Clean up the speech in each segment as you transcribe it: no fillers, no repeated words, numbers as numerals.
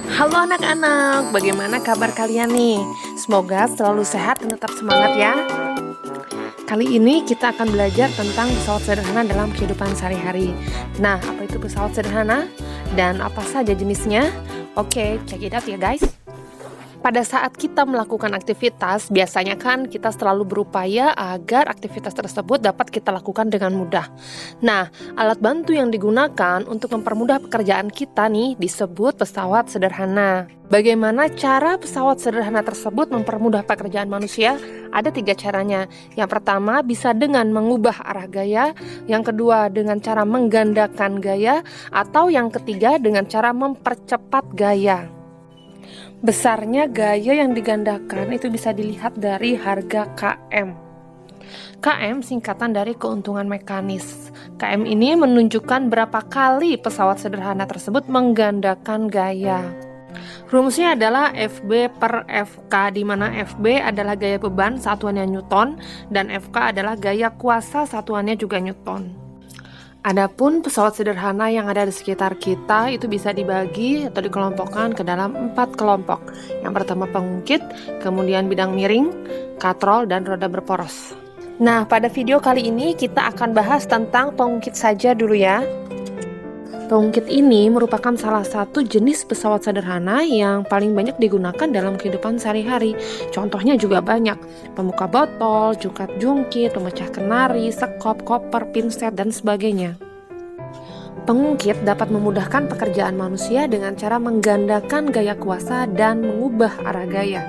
Halo anak-anak, bagaimana kabar kalian nih? Semoga selalu sehat dan tetap semangat ya. Kali ini kita akan belajar tentang pesawat sederhana dalam kehidupan sehari-hari. Nah, apa itu pesawat sederhana? Dan apa saja jenisnya? Oke, check it out ya guys. Pada saat kita melakukan aktivitas, biasanya kan kita selalu berupaya agar aktivitas tersebut dapat kita lakukan dengan mudah. Nah, alat bantu yang digunakan untuk mempermudah pekerjaan kita nih disebut pesawat sederhana. Bagaimana cara pesawat sederhana tersebut mempermudah pekerjaan manusia? Ada 3 caranya. Yang pertama bisa dengan mengubah arah gaya, yang kedua dengan cara menggandakan gaya, atau yang ketiga dengan cara mempercepat gaya. Besarnya gaya yang digandakan itu bisa dilihat dari harga KM. KM singkatan dari keuntungan mekanis. KM ini menunjukkan berapa kali pesawat sederhana tersebut menggandakan gaya. Rumusnya adalah FB per FK, di mana FB adalah gaya beban satuannya Newton dan FK adalah gaya kuasa satuannya juga Newton. Adapun pesawat sederhana yang ada di sekitar kita itu bisa dibagi atau dikelompokkan ke dalam 4 kelompok. Yang pertama pengungkit, kemudian bidang miring, katrol, dan roda berporos. Nah, pada video kali ini kita akan bahas tentang pengungkit saja dulu ya. Pengungkit ini merupakan salah satu jenis pesawat sederhana yang paling banyak digunakan dalam kehidupan sehari-hari. Contohnya juga banyak, pembuka botol, jungkat-jungkit, pemecah kenari, sekop, koper, pinset, dan sebagainya. Pengungkit dapat memudahkan pekerjaan manusia dengan cara menggandakan gaya kuasa dan mengubah arah gaya.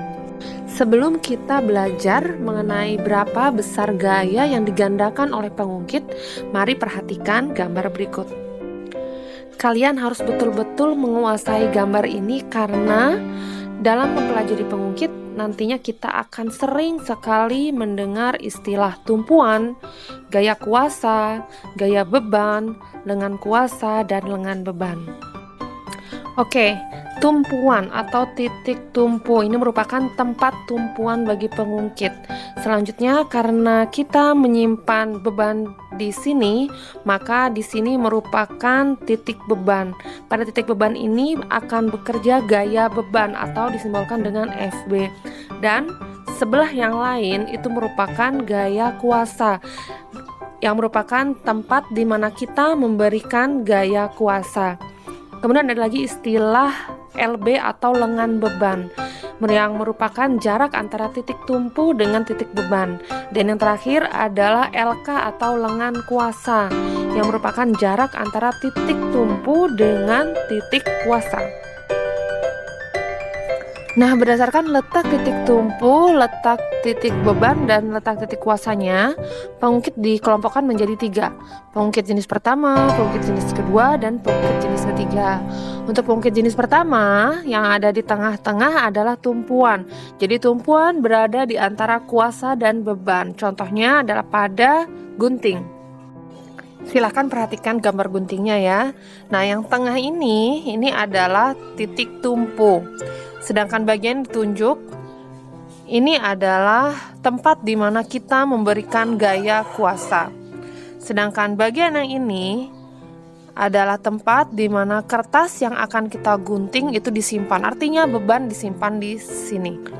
Sebelum kita belajar mengenai berapa besar gaya yang digandakan oleh pengungkit, mari perhatikan gambar berikut. Kalian harus betul-betul menguasai gambar ini karena dalam mempelajari pengungkit nantinya kita akan sering sekali mendengar istilah tumpuan, gaya kuasa, gaya beban, lengan kuasa, dan lengan beban. Oke, tumpuan atau titik tumpu ini merupakan tempat tumpuan bagi pengungkit. Selanjutnya, karena kita menyimpan beban di sini, maka di sini merupakan titik beban. Pada titik beban ini akan bekerja gaya beban atau disimbolkan dengan FB. Dan sebelah yang lain itu merupakan gaya kuasa, yang merupakan tempat di mana kita memberikan gaya kuasa. Kemudian ada lagi istilah LB atau lengan beban, yang merupakan jarak antara titik tumpu dengan titik beban. Dan yang terakhir adalah LK atau lengan kuasa, yang merupakan jarak antara titik tumpu dengan titik kuasa. Nah, berdasarkan letak titik tumpu, letak titik beban, dan letak titik kuasanya, pengungkit dikelompokkan menjadi 3. Pengungkit jenis pertama, pengungkit jenis kedua, dan pengungkit jenis ketiga. Untuk pengungkit jenis pertama, yang ada di tengah-tengah adalah tumpuan. Jadi tumpuan berada di antara kuasa dan beban. Contohnya adalah pada gunting. Silahkan perhatikan gambar guntingnya ya. Nah, yang tengah ini adalah titik tumpu. Sedangkan bagian ditunjuk ini adalah tempat di mana kita memberikan gaya kuasa. Sedangkan bagian yang ini adalah tempat di mana kertas yang akan kita gunting itu disimpan. Artinya beban disimpan di sini.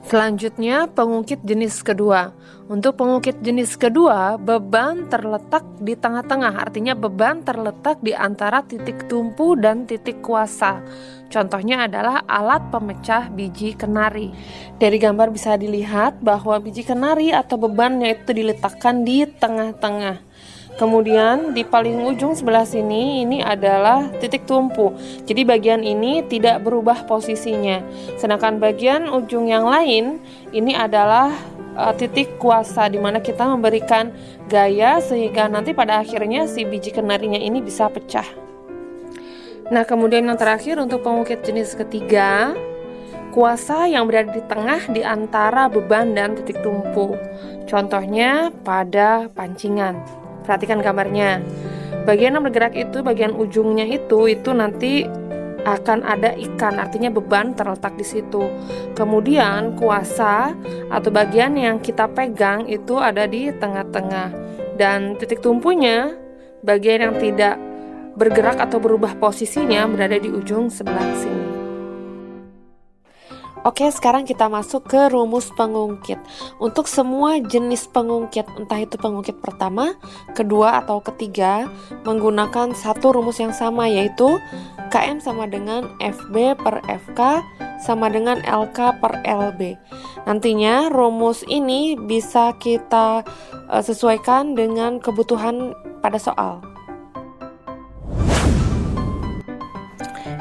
Selanjutnya pengungkit jenis kedua. Untuk pengungkit jenis kedua, beban terletak di tengah-tengah. Artinya beban terletak di antara titik tumpu dan titik kuasa. Contohnya adalah alat pemecah biji kenari. Dari gambar bisa dilihat bahwa biji kenari atau bebannya itu diletakkan di tengah-tengah. Kemudian di paling ujung sebelah sini ini adalah titik tumpu. Jadi bagian ini tidak berubah posisinya. Sedangkan bagian ujung yang lain ini adalah titik kuasa, di mana kita memberikan gaya sehingga nanti pada akhirnya si biji kenarinya ini bisa pecah. Nah, kemudian yang terakhir untuk pengungkit jenis ketiga, kuasa yang berada di tengah di antara beban dan titik tumpu. Contohnya pada pancingan. Perhatikan gambarnya. Bagian yang bergerak itu, bagian ujungnya itu nanti akan ada ikan, artinya beban terletak di situ. Kemudian kuasa atau bagian yang kita pegang itu ada di tengah-tengah. Dan titik tumpunya, bagian yang tidak bergerak atau berubah posisinya berada di ujung sebelah sini. Oke, sekarang kita masuk ke rumus pengungkit. Untuk semua jenis pengungkit, entah itu pengungkit pertama, kedua, atau ketiga, menggunakan satu rumus yang sama, yaitu KM sama dengan FB per FK sama dengan LK per LB. Nantinya rumus ini bisa kita sesuaikan dengan kebutuhan pada soal.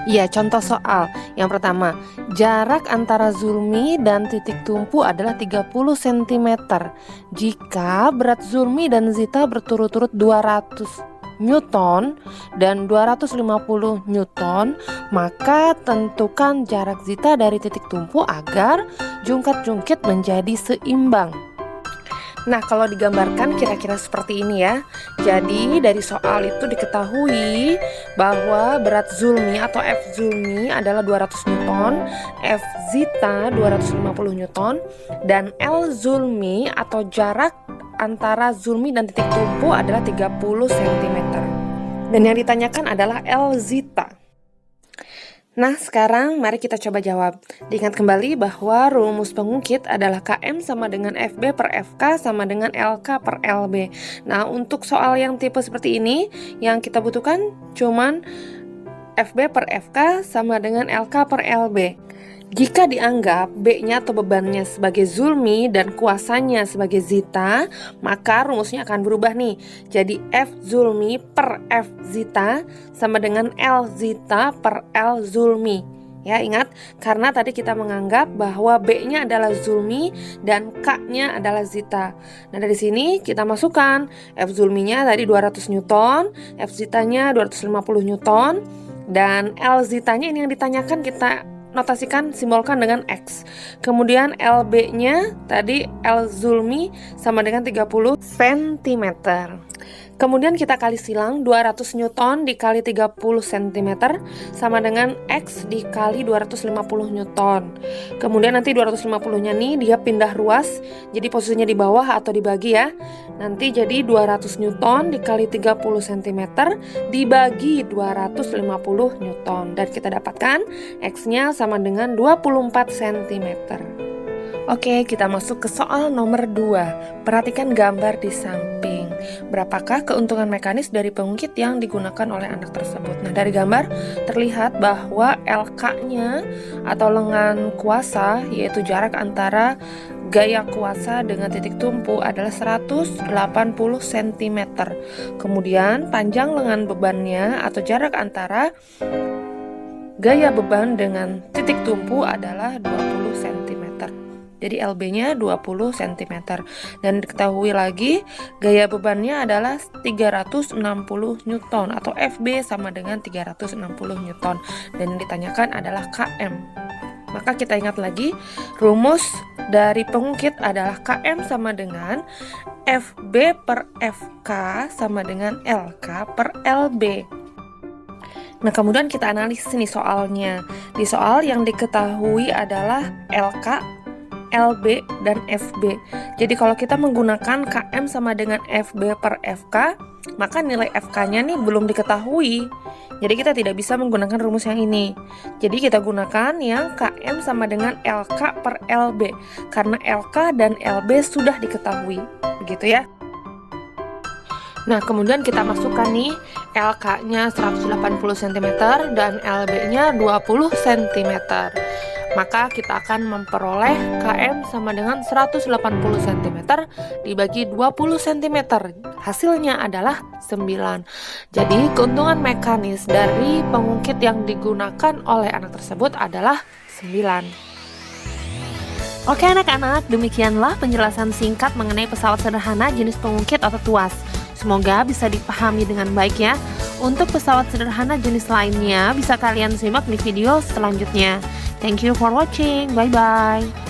Ya, contoh soal. Yang pertama, jarak antara Zulmi dan titik tumpu adalah 30 cm. Jika berat Zulmi dan Zita berturut-turut 200 Newton dan 250 Newton, maka tentukan jarak Zita dari titik tumpu agar jungkat-jungkit menjadi seimbang. Nah, kalau digambarkan kira-kira seperti ini ya. Jadi dari soal itu diketahui bahwa berat Zulmi atau F Zulmi adalah 200 Newton, F Zita 250 Newton, dan L Zulmi atau jarak antara Zulmi dan titik tumpu adalah 30 cm. Dan yang ditanyakan adalah L Zita. Nah, sekarang mari kita coba jawab. Diingat kembali bahwa rumus pengungkit adalah KM sama dengan FB per FK sama dengan LK per LB. Nah, untuk soal yang tipe seperti ini, yang kita butuhkan cuman FB per FK sama dengan LK per LB. Jika dianggap B-nya atau bebannya sebagai Zulmi dan kuasanya sebagai Zita, maka rumusnya akan berubah nih. Jadi F Zulmi per F Zita sama dengan L Zita per L Zulmi. Ya, ingat, karena tadi kita menganggap bahwa B-nya adalah Zulmi dan K-nya adalah Zita. Nah, dari sini kita masukkan F Zulminya tadi 200 Newton, F Zitanya 250 Newton, dan L Zitanya ini yang ditanyakan kita notasikan, simbolkan dengan X. Kemudian LB-nya tadi L Zulmi sama dengan 30 cm. Kemudian kita kali silang 200 Newton dikali 30 cm sama dengan X dikali 250 Newton. Kemudian nanti 250-nya nih dia pindah ruas, jadi posisinya di bawah atau dibagi ya. Nanti jadi 200 Newton dikali 30 cm dibagi 250 Newton. Dan kita dapatkan X-nya sama dengan 24 cm. Oke, kita masuk ke soal nomor 2. Perhatikan gambar di samping. Berapakah keuntungan mekanis dari pengungkit yang digunakan oleh anak tersebut? Nah, dari gambar terlihat bahwa LK-nya atau lengan kuasa, yaitu jarak antara gaya kuasa dengan titik tumpu adalah 180 cm. Kemudian panjang lengan bebannya atau jarak antara gaya beban dengan titik tumpu adalah 20 cm. Jadi LB-nya 20 cm. Dan diketahui lagi gaya bebannya adalah 360 Newton atau FB sama dengan 360 Newton. Dan yang ditanyakan adalah KM. Maka kita ingat lagi, rumus dari pengungkit adalah KM sama dengan FB per FK sama dengan LK per LB. Nah, kemudian kita analisis nih soalnya. Di soal yang diketahui adalah LK, LB, dan FB. Jadi kalau kita menggunakan KM sama dengan FB per FK, maka nilai FK-nya nih belum diketahui. Jadi kita tidak bisa menggunakan rumus yang ini. Jadi kita gunakan yang KM sama dengan LK per LB, karena LK dan LB sudah diketahui. Begitu ya. Nah, kemudian kita masukkan nih LK-nya 180 cm dan LB-nya 20 cm. Maka kita akan memperoleh KM sama dengan 180 cm dibagi 20 cm. Hasilnya adalah 9. Jadi keuntungan mekanis dari pengungkit yang digunakan oleh anak tersebut adalah 9. Oke anak-anak, demikianlah penjelasan singkat mengenai pesawat sederhana jenis pengungkit atau tuas. Semoga bisa dipahami dengan baik ya. Untuk pesawat sederhana jenis lainnya bisa kalian simak di video selanjutnya. Thank you for watching. Bye-bye.